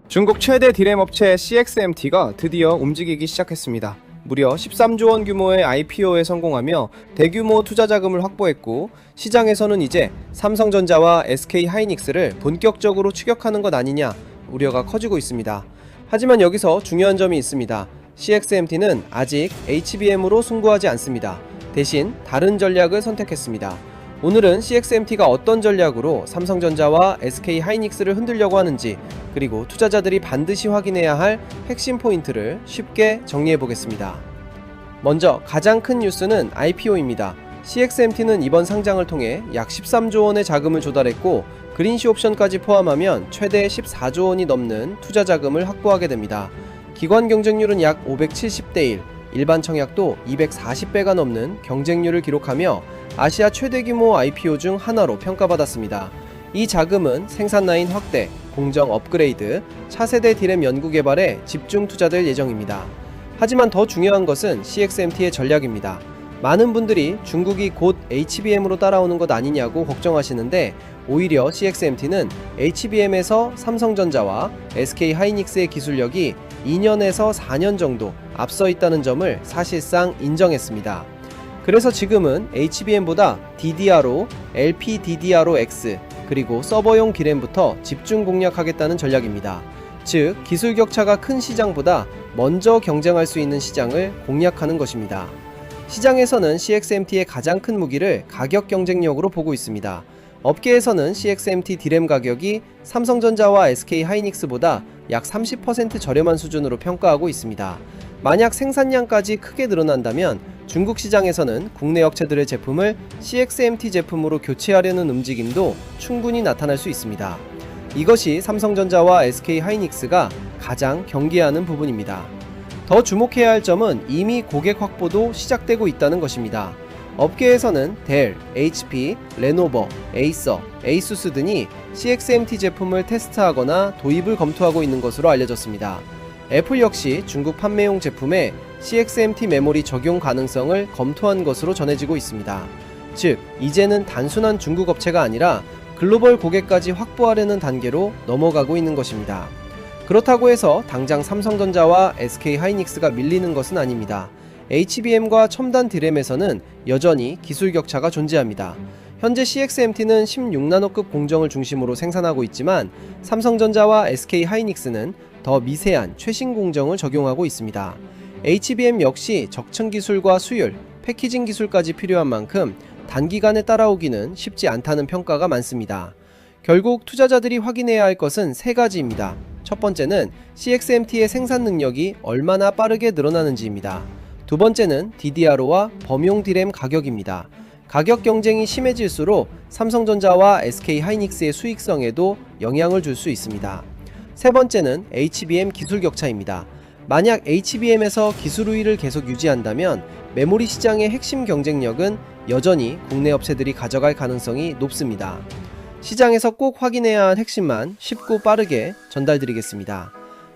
중국 최대 디램 업체 CXMT가 드디어 움직이기 시작했습니다. 무려 13조 원 규모의 IPO에 성공하며 대규모 투자 자금을 확보했고, 시장에서는 이제 삼성전자와 SK하이닉스를 본격적으로 추격하는 것 아니냐 우려가 커지고 있습니다. 하지만 여기서 중요한 점이 있습니다. CXMT는 아직 HBM으로 승부하지 않습니다. 대신 다른 전략을 선택했습니다. 오늘은 CXMT가 어떤 전략으로 삼성전자와 SK하이닉스를 흔들려고 하는지, 그리고 투자자들이 반드시 확인해야 할 핵심 포인트를 쉽게 정리해 보겠습니다. 먼저 가장 큰 뉴스는 IPO입니다. CXMT는 이번 상장을 통해 약 13조 원의 자금을 조달했고, 그린시 옵션까지 포함하면 최대 14조 원이 넘는 투자 자금을 확보하게 됩니다. 기관 경쟁률은 약 570대 1, 일반 청약도 240배가 넘는 경쟁률을 기록하며 아시아 최대 규모 IPO 중 하나로 평가받았습니다. 이 자금은 생산 라인 확대, 공정 업그레이드, 차세대 디램 연구 개발에 집중 투자될 예정입니다. 하지만 더 중요한 것은 CXMT의 전략입니다. 많은 분들이 중국이 곧 HBM으로 따라오는 것 아니냐고 걱정하시는데, 오히려 CXMT는 HBM에서 삼성전자와 SK하이닉스의 기술력이 2년에서 4년 정도 앞서 있다는 점을 사실상 인정했습니다. 그래서 지금은 HBM보다 DDRO, LPDDR5X, 그리고 서버용 디램부터 집중 공략하겠다는 전략입니다. 즉, 기술 격차가 큰 시장보다 먼저 경쟁할 수 있는 시장을 공략하는 것입니다. 시장에서는 CXMT의 가장 큰 무기를 가격 경쟁력으로 보고 있습니다. 업계에서는 CXMT 디램 가격이 삼성전자와 SK하이닉스보다 약 30% 저렴한 수준으로 평가하고 있습니다. 만약 생산량까지 크게 늘어난다면 중국 시장에서는 국내 업체들의 제품을 CXMT 제품으로 교체하려는 움직임도 충분히 나타날 수 있습니다. 이것이 삼성전자와 SK하이닉스가 가장 경계하는 부분입니다. 더 주목해야 할 점은 이미 고객 확보도 시작되고 있다는 것입니다. 업계에서는 델, HP, 레노버, 에이서, 에이수스 등이 CXMT 제품을 테스트하거나 도입을 검토하고 있는 것으로 알려졌습니다. 애플 역시 중국 판매용 제품에 CXMT 메모리 적용 가능성을 검토한 것으로 전해지고 있습니다. 즉, 이제는 단순한 중국 업체가 아니라 글로벌 고객까지 확보하려는 단계로 넘어가고 있는 것입니다. 그렇다고 해서 당장 삼성전자와 SK하이닉스가 밀리는 것은 아닙니다. HBM과 첨단 디램에서는 여전히 기술 격차가 존재합니다. 현재 CXMT는 16나노급 공정을 중심으로 생산하고 있지만, 삼성전자와 SK하이닉스는 더 미세한 최신 공정을 적용하고 있습니다. HBM 역시 적층 기술과 수율, 패키징 기술까지 필요한 만큼 단기간에 따라오기는 쉽지 않다는 평가가 많습니다. 결국 투자자들이 확인해야 할 것은 세 가지입니다. 첫 번째는 CXMT의 생산 능력이 얼마나 빠르게 늘어나는지입니다. 두 번째는 DDRO와 범용 디램 가격입니다. 가격 경쟁이 심해질수록 삼성전자와 SK하이닉스의 수익성에도 영향을 줄 수 있습니다. 세 번째는 HBM 기술 격차입니다. 만약 HBM에서 기술 우위를 계속 유지한다면 메모리 시장의 핵심 경쟁력은 여전히 국내 업체들이 가져갈 가능성이 높습니다. 시장에서 꼭 확인해야 할 핵심만 쉽고 빠르게 전달드리겠습니다.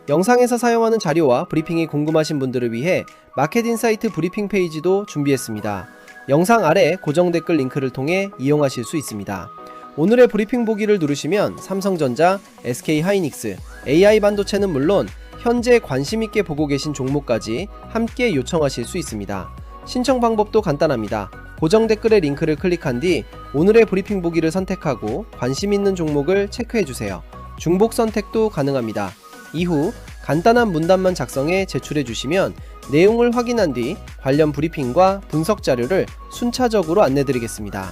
영상에서 사용하는 자료와 브리핑이 궁금하신 분들을 위해 마켓인사이트 브리핑 페이지도 준비했습니다. 영상 아래 고정 댓글 링크를 통해 이용하실 수 있습니다. 오늘의 브리핑 보기를 누르시면 삼성전자, SK하이닉스, AI반도체는 물론 현재 관심있게 보고 계신 종목까지 함께 요청하실 수 있습니다. 신청 방법도 간단합니다. 고정 댓글의 링크를 클릭한 뒤 오늘의 브리핑 보기를 선택하고 관심 있는 종목을 체크해주세요. 중복 선택도 가능합니다. 이후 간단한 문단만 작성해 제출해 주시면 내용을 확인한 뒤 관련 브리핑과 분석 자료를 순차적으로 안내드리겠습니다.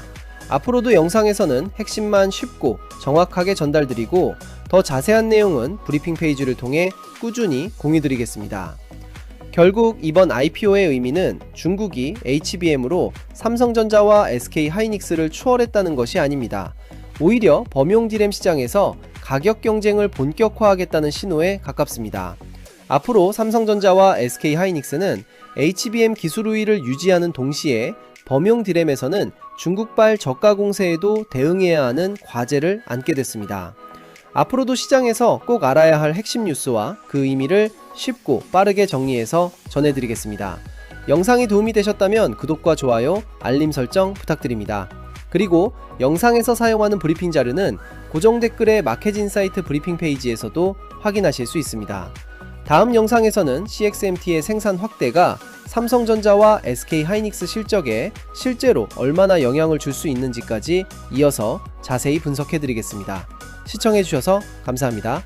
앞으로도 영상에서는 핵심만 쉽고 정확하게 전달드리고, 더 자세한 내용은 브리핑 페이지를 통해 꾸준히 공유드리겠습니다. 결국 이번 IPO의 의미는 중국이 HBM으로 삼성전자와 SK하이닉스를 추월했다는 것이 아닙니다. 오히려 범용 디램 시장에서 가격 경쟁을 본격화하겠다는 신호에 가깝습니다. 앞으로 삼성전자와 SK하이닉스는 HBM 기술 우위를 유지하는 동시에 범용 디램에서는 중국발 저가 공세에도 대응해야 하는 과제를 안게 됐습니다. 앞으로도 시장에서 꼭 알아야 할 핵심 뉴스와 그 의미를 쉽고 빠르게 정리해서 전해드리겠습니다. 영상이 도움이 되셨다면 구독과 좋아요, 알림 설정 부탁드립니다. 그리고 영상에서 사용하는 브리핑 자료는 고정 댓글의 마켓인사이트 브리핑 페이지에서도 확인하실 수 있습니다. 다음 영상에서는 CXMT의 생산 확대가 삼성전자와 SK하이닉스 실적에 실제로 얼마나 영향을 줄 수 있는지까지 이어서 자세히 분석해 드리겠습니다. 시청해 주셔서 감사합니다.